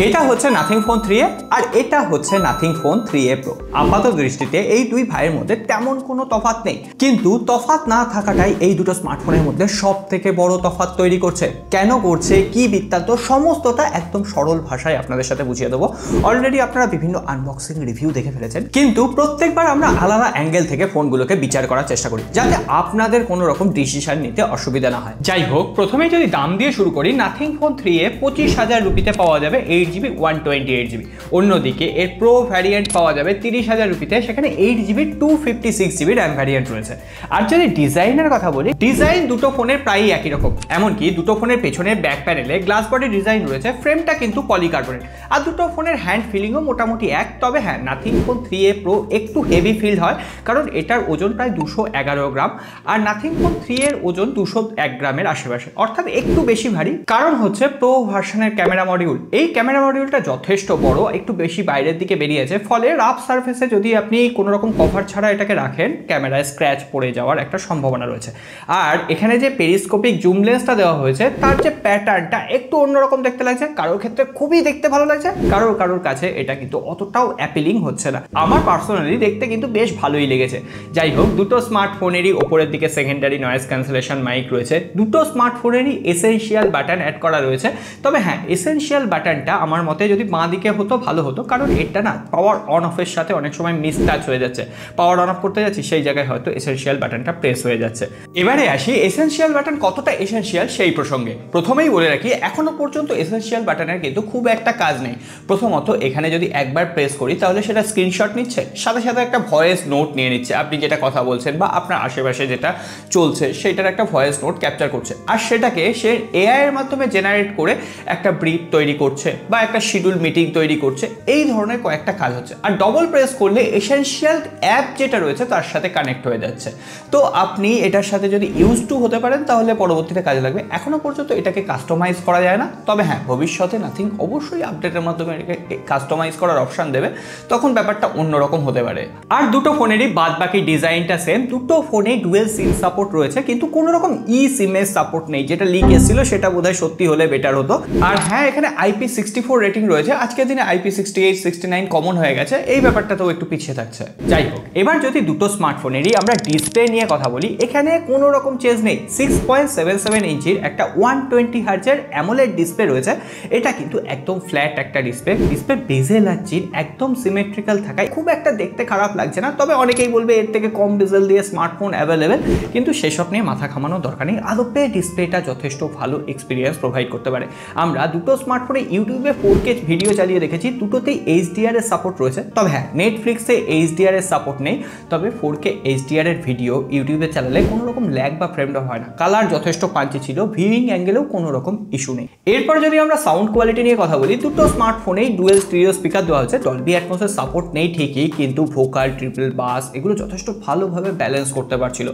এটা হচ্ছে nothing phone 3a আর এটা হচ্ছে নাথিং ফোন 3a প্রো। আপাত দৃষ্টিতে এই দুই ভাইয়ের মধ্যে তেমন কোনো তফাৎ নেই, কিন্তু তফাৎ না থাকাটাই এই দুটো স্মার্টফোনের মধ্যে সব থেকে বড় তফাৎ তৈরি করছে। কেন করছে, কি বৃত্তান্ত, সমস্তটা একদম সরল ভাষায় আপনাদের সাথে বুঝিয়ে দেবো। অলরেডি আপনারা বিভিন্ন আনবক্সিং রিভিউ দেখে ফেলেছেন, কিন্তু প্রত্যেকবার আমরা আলাদা অ্যাঙ্গেল থেকে ফোনগুলোকে বিচার করার চেষ্টা করি যাতে আপনাদের কোনো রকম ডিসিশন নিতে অসুবিধা না হয়। যাই হোক, প্রথমেই যদি দাম দিয়ে শুরু করি, নাথিং ফোন 3a 25,000 রুপিতে পাওয়া যাবে 8GB 128GB। অন্যদিকে এর প্রো ভ্যারিয়েন্ট পাওয়া যাবে 30,000 রুপিতে, সেখানে 8GB 256GB র্যাম ভ্যারিয়েন্ট রয়েছে। আর যদি ডিজাইনের কথা বলি, ডিজাইন দুটো ফোনের প্রায় একই রকম, এমনকি দুটো ফোনের পেছনের ব্যাক প্যানেলে গ্লাস বডি ডিজাইন রয়েছে, ফ্রেমটা কিন্তু পলিকার্বনেট। আর দুটো ফোনের হ্যান্ড ফিলিংও মোটামুটি এক। তবে হ্যাঁ, নাথিং ফোন 3a প্রো একটু হেভি ফিল হয়, কারণ এটার ওজন প্রায় 211 গ্রাম আর নাথিং ফোন 3 এর ওজন 201 গ্রামের আশেপাশে, অর্থাৎ একটু বেশি ভারী। কারণ হচ্ছে প্রো ভার্সনের ক্যামেরা মডিউল, এই ক্যামেরা মডিউলটা যথেষ্ট বড়, একটু বেশি বাইরের দিকে বেরিয়েছে, ফলে রাফ সারফেসে যদি আপনি কোনো রকম কভার ছাড়া এটাকে রাখেন, ক্যামেরায় স্ক্র্যাচ পড়ে যাওয়ার একটা সম্ভাবনা রয়েছে। আর এখানে যে পেরিস্কোপিক জুম লেন্সটা দেওয়া হয়েছে, তার যে প্যাটার্নটা একটু অন্যরকম দেখতে লাগছে, কারোর ক্ষেত্রে খুবই দেখতে ভালো লাগছে, কারোর কাছে এটা কিন্তু অতটাও অ্যাপিলিং হচ্ছে না। আমার পার্সোনালি দেখতে কিন্তু বেশ ভালোই লেগেছে। যাই হোক, দুটো স্মার্টফোনেরই ওপরের দিকে সেকেন্ডারি নয়েজ ক্যান্সেলেশন মাইক রয়েছে, দুটো স্মার্টফোনেরই এসেনশিয়াল বাটন অ্যাড করা রয়েছে। তবে হ্যাঁ, এসেনশিয়াল বাটনটা আমার মতে যদি বাঁ দিকে হতো ভালো হতো, কারণ এটা না পাওয়ার অন অফের সাথে অনেক সময় মিস টাচ হয়ে যাচ্ছে। পাওয়ার অন অফ করতে যাচ্ছি, সেই জায়গায় হয়তো এসেনশিয়াল বাটনটা প্রেস হয়ে যাচ্ছে। এবারে আসি এসেনশিয়াল বাটন কতটা এসেনশিয়াল সেই প্রসঙ্গে। প্রথমেই বলে রাখি, এখনো পর্যন্ত এসেনশিয়াল বাটনের কিন্তু খুব একটা কাজ নেই। প্রথমত, এখানে যদি একবার প্রেস করি তাহলে সেটা স্ক্রিনশট নিচ্ছে, সাথে সাথে একটা ভয়েস নোট নিয়ে নিচ্ছে, আপনি যেটা কথা বলছেন বা আপনার আশেপাশে যেটা চলছে সেটার একটা ভয়েস নোট ক্যাপচার করছে, আর সেটাকে সে এআই এর মাধ্যমে জেনারেট করে একটা ব্রিফ তৈরি করছে বা একটা শিডিউল মিটিং তৈরি করছে। এই ধরনের কয়েকটা কাজ হচ্ছে। আর ডবল প্রেস করলে এসেনশিয়াল অ্যাপ যেটা রয়েছে তার সাথে কানেক্ট হয়ে যাচ্ছে। তো আপনি এটার সাথে যদি ইউজ টু হতে পারেন তাহলে পরবর্তীতে কাজে লাগবে। এখনো পর্যন্ত এটাকে কাস্টমাইজ করা যায় না, তবে হ্যাঁ, ভবিষ্যতে নাথিং অবশ্যই আপডেটের মাধ্যমে এটাকে কাস্টমাইজ করার অপশন দেবে, তখন ব্যাপারটা অন্যরকম হতে পারে। আর দুটো ফোনেরই বাদ বাকি ডিজাইনটা সেম, দুটো ফোনে ডুয়েল সিম সাপোর্ট রয়েছে, কিন্তু কোনো রকম ই সিমের সাপোর্ট নেই, যেটা লিক এসেছিল সেটা বোধহয় সত্যি হলে বেটার হতো। আর হ্যাঁ, এখানে IP64 রেটিং রয়েছে, আজকের দিনে IP68 69 কমন হয়ে গেছে, এই ব্যাপারটাতেও একটু পিছিয়ে থাকছে। যাই হোক, এবার যদি দুটো স্মার্টফোনেরই আমরা ডিসপ্লে নিয়ে কথা বলি, এখানে কোনো রকম চেঞ্জ নেই। 6.77 ইঞ্চির একটা 120 হার্জের অ্যামোলেড ডিসপ্লে রয়েছে। এটা কিন্তু একদম ফ্ল্যাট একটা ডিসপ্লে বেজেল আর চিন একদম সিমেট্রিক্যাল থাকায় খুব একটা দেখতে খারাপ লাগছে না। তবে অনেকেই বলবে এর থেকে কম বেজেল দিয়ে স্মার্টফোন অ্যাভেলেবেল, কিন্তু সেসব নিয়ে মাথা ঘামানোর দরকার নেই। আদপে ডিসপ্লেটা যথেষ্ট ভালো এক্সপিরিয়েন্স প্রোভাইড করতে পারে। আমরা দুটো স্মার্টফোনে ইউটিউবে 4K ভিডিও চালিয়ে দেখেছি, দুটোতেই HDR এর সাপোর্ট রয়েছে। তবে হ্যাঁ, নেটফ্লিক্সে HDR এর সাপোর্ট নেই, তবে 4K HDR এর ভিডিও ইউটিউবে চালালে কোনো রকম ল্যাগ বা ফ্রেম ড্রপ হয় না। কালার যথেষ্ট পাঞ্চি ছিল, ভিউইং অ্যাঙ্গেলেও কোনো রকম ইস্যু নেই। এরপর যদি আমরা সাউন্ড কোয়ালিটি নিয়ে কথা বলি, দুটো স্মার্টফোনেই ডুয়েল স্টিরিও স্পিকার দেওয়া হয়েছে। ডলবি অ্যাটমসের সাপোর্ট নেই ঠিকই, কিন্তু ভোকাল, ট্রিপল বাস এগুলো যথেষ্ট ভালোভাবে ব্যালেন্স করতে পারছিল।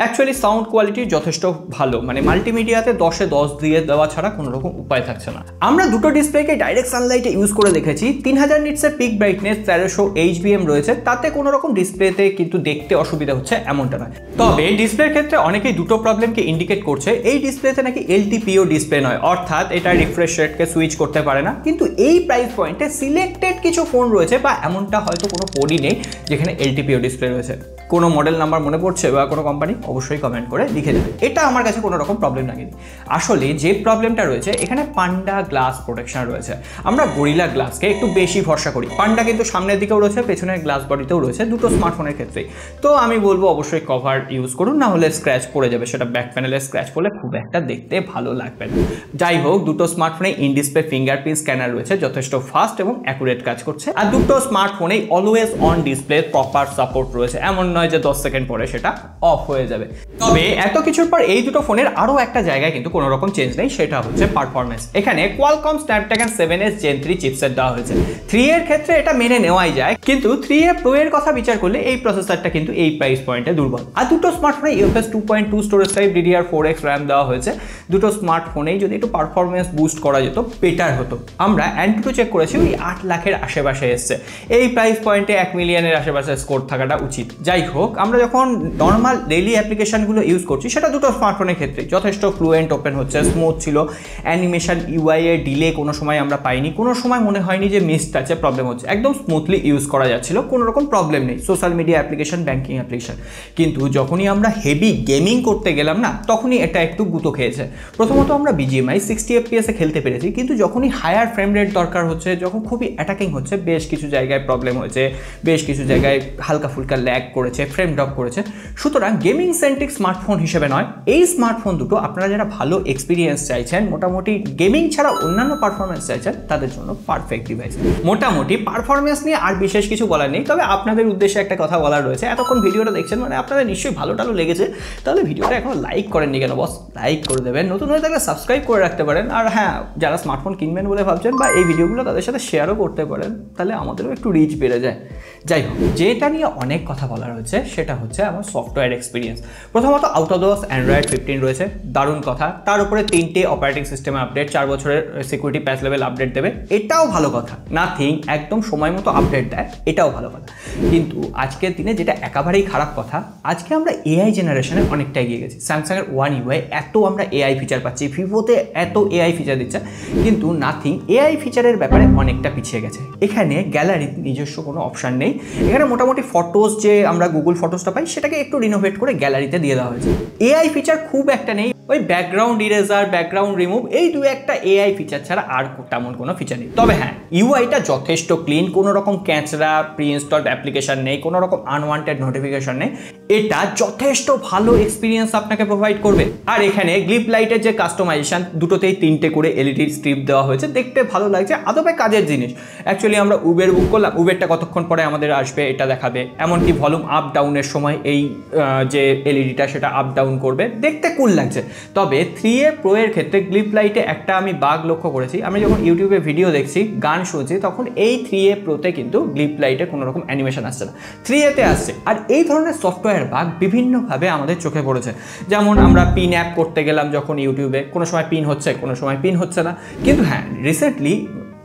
অ্যাকচুয়ালি সাউন্ড কোয়ালিটি যথেষ্ট ভালো, মানে মাল্টিমিডিয়াতে 10-এ 10 দিয়ে দেওয়া ছাড়া কোনো রকম উপায় থাকছে না। আমরা দুটো ডিসপ্লেকে ডাইরেক্ট সানলাইটে ইউজ করে দেখেছি। 3000 নিটসের পিক ব্রাইটনেস, 1300 HBM রয়েছে, তাতে কোনো রকম ডিসপ্লেতে কিন্তু দেখতে অসুবিধা হচ্ছে এমনটা নয়। তবে ডিসপ্লের ক্ষেত্রে অনেকেই দুটো প্রবলেমকে ইন্ডিকেট করছে। এই ডিসপ্লেতে নাকি LTPO ডিসপ্লে নয়, অর্থাৎ এটা রিফ্রেশ রেটকে সুইচ করতে পারে না। কিন্তু এই প্রাইস পয়েন্টে সিলেক্টেড কিছু ফোন রয়েছে, বা এমনটা হয়তো কোনো ফোনই নেই যেখানে LTPO ডিসপ্লে রয়েছে। কোনো মডেল নাম্বার মনে পড়ছে বা কোনো কোম্পানি, অবশ্যই কমেন্ট করে লিখে দেবে। এটা আমার কাছে কোনো রকম প্রবলেম লাগেনি। আসলে যে প্রবলেমটা রয়েছে, এখানে পান্ডা গ্লাস প্রোটেকশন রয়েছে। আমরা গরিলা গ্লাসকে একটু বেশি ভরসা করি। পান্ডা কিন্তু সামনের দিকেও রয়েছে, পেছনের গ্লাস বডিতেও রয়েছে, দুটো স্মার্টফোনের ক্ষেত্রেই। তো আমি বলবো অবশ্যই কভার ইউজ করুন, না হলে স্ক্র্যাচ পড়ে যাবে। সেটা ব্যাক প্যানেলে স্ক্র্যাচ পড়লে খুব একটা দেখতে ভালো লাগবে না। যাই হোক, দুটো স্মার্টফোনে ইন ডিসপ্লে ফিঙ্গারপ্রিন্ট স্ক্যানার রয়েছে, যথেষ্ট ফাস্ট এবং অ্যাকুরেট কাজ করছে। আর দুটো স্মার্টফোনেই always on display proper support রয়েছে, এমন নয় যে 10 সেকেন্ড পরে সেটা অফ হয়ে যাবে। তবে এত কিছুর পর এই দুটো ফোনের আরো একটা জায়গায় কিন্তু কোনো রকম চেঞ্জ নেই, সেটা হচ্ছে পারফরমেন্স। এখানে Qualcomm Snapdragon 7S Gen 3 chipset দেওয়া হয়েছে। 3 এর ক্ষেত্রে এটা মেনে নেওয়াই যায়, কিন্তু 3A Pro এর কথা বিচার করলে এই প্রসেসরটা কিন্তু এই প্রাইস পয়েন্টে দুর্বল। আর দুটো স্মার্টফোনে UFS 2.2 storage type, DDR4X RAM দেওয়া হয়েছে। দুটো স্মার্টফোনেই যদি একটু পারফরমেন্স বুস্ট করা যেত বেটার হতো। আমরা অ্যান্টুটু চেক করেছি, ওই 8 লাখের আশেপাশে এসছে। এই প্রাইস পয়েন্টে 1 মিলিয়নের আশেপাশে স্কোর থাকাটা উচিত। যাই হোক, আমরা যখন নর্মাল ডেইলি অ্যাপ্লিকেশনগুলো ইউজ করছি, সেটা দুটো স্মার্টফোনের ক্ষেত্রে যথেষ্ট ফ্লুয়েন্ট ওপেন হচ্ছে, স্মুথ ছিল। অ্যানিমেশন UI এর ডিলে কোনো সময় আমরা পাইনি, কোনো সময় মনে হয়নি যে মিস টাচে প্রবলেম হচ্ছে, একদম স্মুথলি ইউজ করা যাচ্ছিল, কোনো রকম প্রবলেম নেই, social media application, banking application. কিন্তু যখনই আমরা হেভি গেমিং করতে গেলাম না, তখনই এটা একটু গুঁতো খেয়েছে। প্রথমত আমরা BGMI 60 FPS খেলতে পেরেছি, কিন্তু যখনই হায়ার ফ্রেম রেট দরকার হচ্ছে, যখন খুবই অ্যাটাকিং হচ্ছে, বেশ কিছু জায়গায় প্রবলেম হয়েছে, বেশ কিছু জায়গায় হালকা ফুলকা ল্যাগ করেছে, ফ্রেম ড্রপ করেছে। সুতরাং গেমিং সেন্ট্রিক স্মার্টফোন হিসেবে নয়, এই স্মার্টফোন দুটো আপনারা যারা ভালো এক্সপিরিয়েন্স চাইছেন, মোটামুটি গেমিং ছাড়া অন্যান্য পারফরমেন্স চাইছেন, তাদের জন্য পারফেক্ট ডিভাইস। মোটামুটি পারফরমেন্স নিয়ে আর বিশেষ কিছু বলার নেই, তবে আপনাদের উদ্দেশ্যে একটা কথা বলার রয়েছে। এতক্ষণ ভিডিওটা দেখছেন মানে আপনাদের নিশ্চয়ই ভালো লেগেছে, তাহলে ভিডিওটা এখন লাইক করেননি কেন বস? লাইক করে দেবেন, নতুন হয়ে থাকলে সাবস্ক্রাইব করে রাখতে পারেন। আর হ্যাঁ, যারা স্মার্টফোন কিনবেন বলে ভাবছেন বা এই ভিডিওগুলো তাদের সাথে শেয়ারও করতে পারেন, তাহলে আমাদেরও একটু রিচ বেড়ে যায়। যাই হোক, যেটা নিয়ে অনেক কথা বলা রয়েছে সেটা হচ্ছে আমার সফটওয়্যার এক্সপিরিয়েন্স। প্রথমত out of the box Android 15 রয়েছে, দারুণ কথা। তার উপরে 3টে অপারেটিং সিস্টেমে আপডেট, 4 বছরের সিকিউরিটি প্যাচ লেভেল আপডেট দেবে, এটাও ভালো কথা। নাথিং একদম সময় মতো আপডেট দেয়, এটাও ভালো কথা। কিন্তু আজকের দিনে যেটা একেবারেই খারাপ কথা, আজকে আমরা এআই জেনারেশনে অনেকটা এগিয়ে গেছি। স্যামসাংয়ের One UI এত আমরা এআই ফিচার পাচ্ছি, ভিভোতে এত এআই ফিচার দিচ্ছে, কিন্তু নাথিং এআই ফিচারের ব্যাপারে অনেকটা পিছিয়ে গেছে। এখানে গ্যালারির নিজস্ব কোনো অপশান নেই। এখানে মোটামুটি ফটোস যে আমরা গুগল ফটোসটা পাই, সেটাকে একটু রিনোভেট করে গ্যালারিতে দিয়ে দেওয়া হয়েছে। এআই ফিচার খুব একটা নেই, ওই ব্যাকগ্রাউন্ড ইরেজার, ব্যাকগ্রাউন্ড রিমুভ, এই দু একটা এআই ফিচার ছাড়া আর তেমন কোনো ফিচার নেই। তবে হ্যাঁ, ইউআইটা যথেষ্ট ক্লিন, কোনো রকম ক্যাঁচড়া প্রি ইনস্টলড অ্যাপ্লিকেশন নেই, কোনো রকম আনওয়ান্টেড নোটিফিকেশন নেই। এটা যথেষ্ট ভালো এক্সপিরিয়েন্স আপনাকে প্রোভাইড করবে। আর এখানে গ্লিপ লাইটের যে কাস্টমাইজেশন, দুটোতেই 3টে করে এলইডি স্ট্রিপ দেওয়া হয়েছে, দেখতে ভালো লাগছে, আদবে কাজের জিনিস। অ্যাকচুয়ালি আমরা উবের বুক করলাম, উবেরটা কতক্ষণ পরে আমাদের আসবে এটা দেখাবে, এমনকি ভলিউম আপ ডাউনের সময় এই যে এলইডিটা সেটা আপ ডাউন করবে, দেখতে কুল লাগছে। তবে 3A Pro এর ক্ষেত্রে গ্লিপ লাইটে একটা আমি বাগ লক্ষ্য করেছি। আমি যখন ইউটিউবে ভিডিও দেখছি, গান শুনছি, তখন এই 3A Pro-তে কিন্তু গ্লিপ লাইটে কোনো রকম অ্যানিমেশন আসছে না, 3A-তে আসছে। আর এই ধরনের সফটওয়্যার বাগ বিভিন্নভাবে আমাদের চোখে পড়েছে। যেমন আমরা পিন অ্যাপ করতে গেলাম যখন ইউটিউবে, কোনো সময় পিন হচ্ছে, কোনো সময় পিন হচ্ছে না। কিন্তু হ্যাঁ, রিসেন্টলি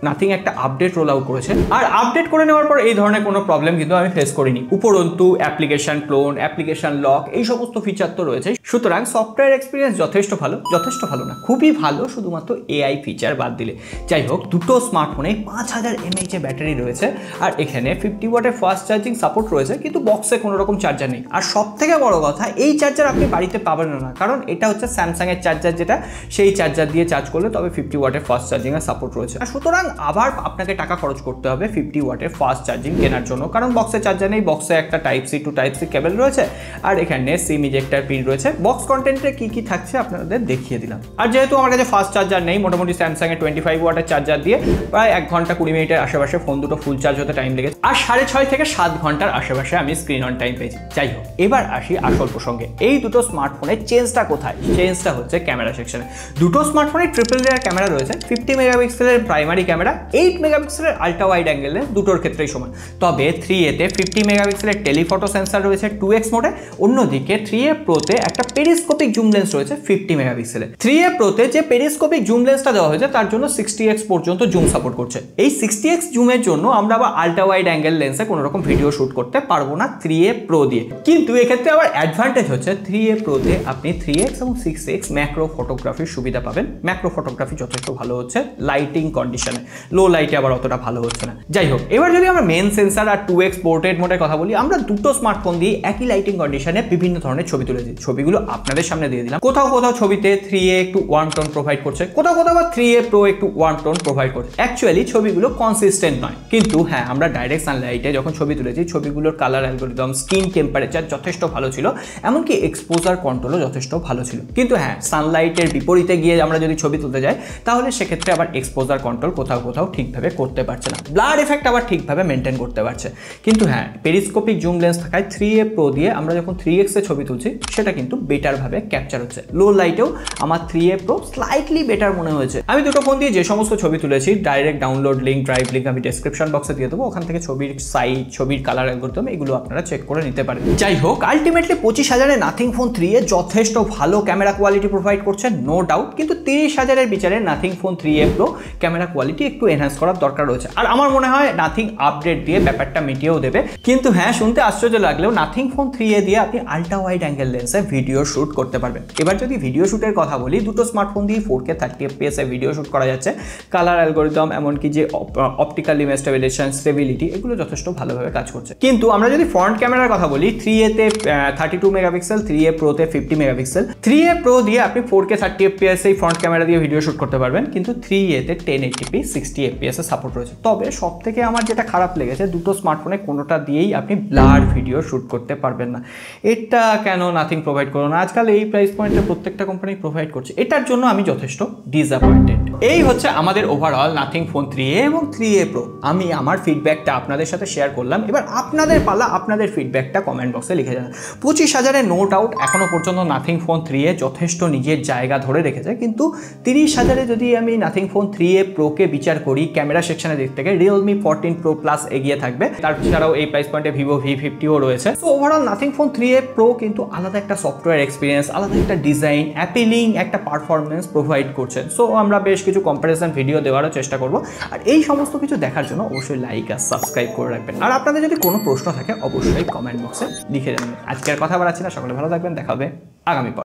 নাথিং একটা আপডেট রোল আউট করেছে, আর আপডেট করে নেওয়ার পর এই ধরনের কোনো প্রবলেম কিন্তু আমি ফেস করিনি। উপরন্তু অ্যাপ্লিকেশন ক্লোন, অ্যাপ্লিকেশন লক, এই সমস্ত ফিচার তো রয়েছে। সুতরাং সফটওয়্যার এক্সপিরিয়েন্স যথেষ্ট ভালো, যথেষ্ট ভালো না, খুবই ভালো, শুধুমাত্র এআই ফিচার বাদ দিলে। যাই হোক, দুটো স্মার্টফোনে 5000 mAh ব্যাটারি রয়েছে, আর এখানে 50 ওয়াটের ফাস্ট চার্জিং সাপোর্ট রয়েছে, কিন্তু বক্সে কোনো রকম চার্জার নেই। আর সব থেকে বড় কথা, এই চার্জার আপনি বাড়িতে পাবেন না, কারণ এটা হচ্ছে স্যামসাংয়ের চার্জার, যেটা সেই চার্জার দিয়ে চার্জ করলে তবে 50 ওয়াটের ফাস্ট চার্জিংয়ের সাপোর্ট রয়েছে। আর সুতরাং আবার আপনাকে টাকা খরচ করতে হবে 50 ওয়াটের ফাস্ট চার্জিং কেনার জন্য, কারণ বক্সে চার্জার নেই। বক্সে একটা Type-C to Type-C কেবল রয়েছে, আর এখানে সিম ইজেক্টর পিন রয়েছে। বক্স কন্টেন্টে কি কি থাকছে আপনাদের দেখিয়ে দিলাম। আর যেহেতু আমার কাছে ফাস্ট চার্জার নেই, মোটামুটি স্যামসাংয়ের 25 ওয়াটের চার্জার দিয়ে প্রায় 1 ঘন্টা 20 মিনিটের আশেপাশে ফোন দুটো ফুল চার্জ হতে টাইম লেগেছে, আর 6.5 থেকে 7 ঘন্টার আশেপাশে আমি স্ক্রিন অন টাইম পেয়েছি। যাই হোক, এবার আসি আসল প্রসঙ্গে। এই দুটো স্মার্টফোনের চেঞ্জটা কোথায়? চেঞ্জটা হচ্ছে ক্যামেরা সেকশনে। দুটো স্মার্টফোনে ট্রিপল লেয়ার ক্যামেরা রয়েছে, 50 মেগাপিক্সেলের প্রাইমারি ক্যামেরা, 8 মেগাপিক্সেলের আল্ট্রা ওয়াইড অ্যাঙ্গেল লেন্স, দুটোর ক্ষেত্রেই সমান। তবে 3A-তে 50 মেগাপিক্সেলের টেলিফটো সেন্সর রয়েছে 2x মোডে, অন্যদিকে 3A Pro-তে একটা পেরিস্কোপিক জুম লেন্স রয়েছে 50 মেগাপিক্সেলের। 3A Pro-তে যে পেরিস্কোপিক জুম লেন্সটা দেওয়া হয়েছে তার জন্য 60x পর্যন্ত জুম সাপোর্ট করছে। এই 60x জুমের জন্য আমরা আবার আল্ট্রা ওয়াইড অ্যাঙ্গেল লেন্সে কোনো রকম ভিডিও শুট করতে পারবো না 3A Pro দিয়ে। কিন্তু এক্ষেত্রে আবার অ্যাডভান্টেজ হচ্ছে 3A Pro-তে আপনি 3x এবং 6x ম্যাক্রো ফটোগ্রাফির সুবিধা পাবেন। ম্যাক্রো ফটোগ্রাফি যথেষ্ট ভালো হচ্ছে লাইটিং কন্ডিশনে, লো লাইটে আবার অতটা ভালো হচ্ছে না। যাই হোক, এবার যদি আমরা মেন সেন্সার আর 2x পোর্ট্রেট মোডের কথা বলি, আমরা দুটো স্মার্টফোন দিয়ে একই লাইটিং কন্ডিশনে বিভিন্ন ধরনের ছবি তুলেছি। ছবিগুলো আপনাদের সামনে দিয়ে দিলাম। কোথাও কোথাও ছবিতে 3A একটু ওয়ার্ম টোন প্রোভাইড করছে, কোথাও কোথাও আবার 3A Pro একটু ওয়ার্ম টোন প্রোভাইড করছে। অ্যাকচুয়ালি ছবিগুলো কনসিস্টেন্ট নয়, কিন্তু হ্যাঁ, আমরা ডাইরেক্ট সানলাইটে যখন ছবি তুলেছি, ছবিগুলোর কালার অ্যালগোরিদম, স্কিন টেম্পারেচার যথেষ্ট ভালো ছিল, এমনকি এক্সপোজার কন্ট্রোলও যথেষ্ট ভালো ছিল। কিন্তু হ্যাঁ, সানলাইটের বিপরীতে গিয়ে আমরা যদি ছবি তুলতে যাই, তাহলে সেক্ষেত্রে আবার এক্সপোজার কন্ট্রোল কোথাও কোথাও ঠিকভাবে করতে পারছে না, ব্লার এফেক্ট আবার ঠিকভাবে মেনটেন করতে পারছে। কিন্তু হ্যাঁ, পেরিস্কোপিক জুম লেন্স থাকায় 3A Pro দিয়ে আমরা যখন 3x এ ছবি তুলছি, সেটা কিন্তু বেটার ভাবে ক্যাপচার হচ্ছে। লো লাইটেও আমার 3A Pro স্লাইটলি বেটার মনে হয়েছে। আমি দুটো ফোন দিয়ে যে সমস্ত ছবি তুলেছি, direct download link, drive link আমি ডেসক্রিপশন বক্সে দিয়ে দেবো, ওখান থেকে ছবির সাইজ, ছবির কালার অ্যালগরিদম এগুলো আপনারা চেক করে নিতে পারেন। যাই হোক, আলটিমেটলি 25,000-এ নাথিং ফোন 3A যথেষ্ট ভালো ক্যামেরা কোয়ালিটি প্রোভাইড করছে, নো ডাউট। কিন্তু 30,000-এর বিচারে nothing phone 3A Pro camera quality ওইটি একটু এনহ্যান্স করার দরকার রয়েছে। আর আমার মনে হয় নাথিং আপডেট দিয়ে ব্যাপারটা মিটিয়েও দেবে। কিন্তু হ্যাঁ, শুনতে আশ্চর্য লাগলেও নাথিং ফোন 3a দিয়ে আপনি আল্ট্রা ওয়াইড অ্যাঙ্গেল লেন্সে ভিডিও শ্যুট করতে পারবেন। এবার যদি ভিডিও শ্যুটের কথা বলি, দুটো স্মার্টফোন দিয়ে 4K 30 fps এ ভিডিও শ্যুট করা যাচ্ছে। কালার অ্যালগোরিদম, এমনকি যে অপটিক্যাল ইমেজ স্টেবিলিটি, এগুলো যথেষ্ট ভালোভাবে কাজ করছে। কিন্তু আমরা যদি ফ্রন্ট ক্যামেরার কথা বলি, 3a তে 32 মেগাপিক্সেল, 3a Pro তে 50 মেগাপিক্সেল। 3a Pro দিয়ে আপনি 4K 30 fps এই ফ্রন্ট ক্যামেরা দিয়ে ভিডিও শ্যুট করতে পারবেন, কিন্তু 3a তে 1080p 60 fps এর সাপোর্ট রয়েছে। তবে সব থেকে আমার যেটা খারাপ লেগেছে, দুটো স্মার্টফোনে কোনোটা দিয়েই আপনি ব্লার ভিডিও শ্যুট করতে পারবেন না। এটা কেন নাথিং প্রোভাইড করো না? আজকাল এই প্রাইস পয়েন্টে প্রত্যেকটা কোম্পানি প্রোভাইড করছে, এটার জন্য আমি যথেষ্ট ডিসঅ্যাপয়েন্টেড। এই হচ্ছে আমাদের ওভারঅল নাথিং ফোন 3a এবং 3a Pro। আমি আমার ফিডব্যাকটা আপনাদের সাথে শেয়ার করলাম। এবার আপনাদের পালা, আপনাদের ফিডব্যাকটা কমেন্ট বক্সে লিখে জানান। 25,000-এ নো ডাউট এখনো পর্যন্ত নাথিং ফোন 3a যথেষ্ট নিজের জায়গা ধরে রেখেছে, কিন্তু 30,000-এ যদি আমি নাথিং ফোন 3a Pro-কে বিচার করি, ক্যামেরা সেকশনের দিক থেকে Realme 14 Pro Plus এগিয়ে থাকবে। তাছাড়াও এই প্রাইস পয়েন্টে Vivo V50ও রয়েছে। তো overall nothing phone 3a Pro কিন্তু আলাদা একটা সফটওয়্যার এক্সপিরিয়েন্স, আলাদা একটা ডিজাইন, অ্যাপিলিং একটা পারফরমেন্স প্রোভাইড করছে। সো আমরা বেশ কিছু কম্পারিজন ভিডিও দেওয়ারও চেষ্টা করব। আর এই সমস্ত কিছু দেখার জন্য অবশ্যই লাইক আর সাবস্ক্রাইব করে রাখবেন। আর আপনাদের যদি কোনো প্রশ্ন থাকে অবশ্যই কমেন্ট বক্সে লিখে জানাবেন। আজকে আর কথা বাড়াচ্ছি না, সকলে ভালো থাকবেন, দেখা হবে আগামী পর।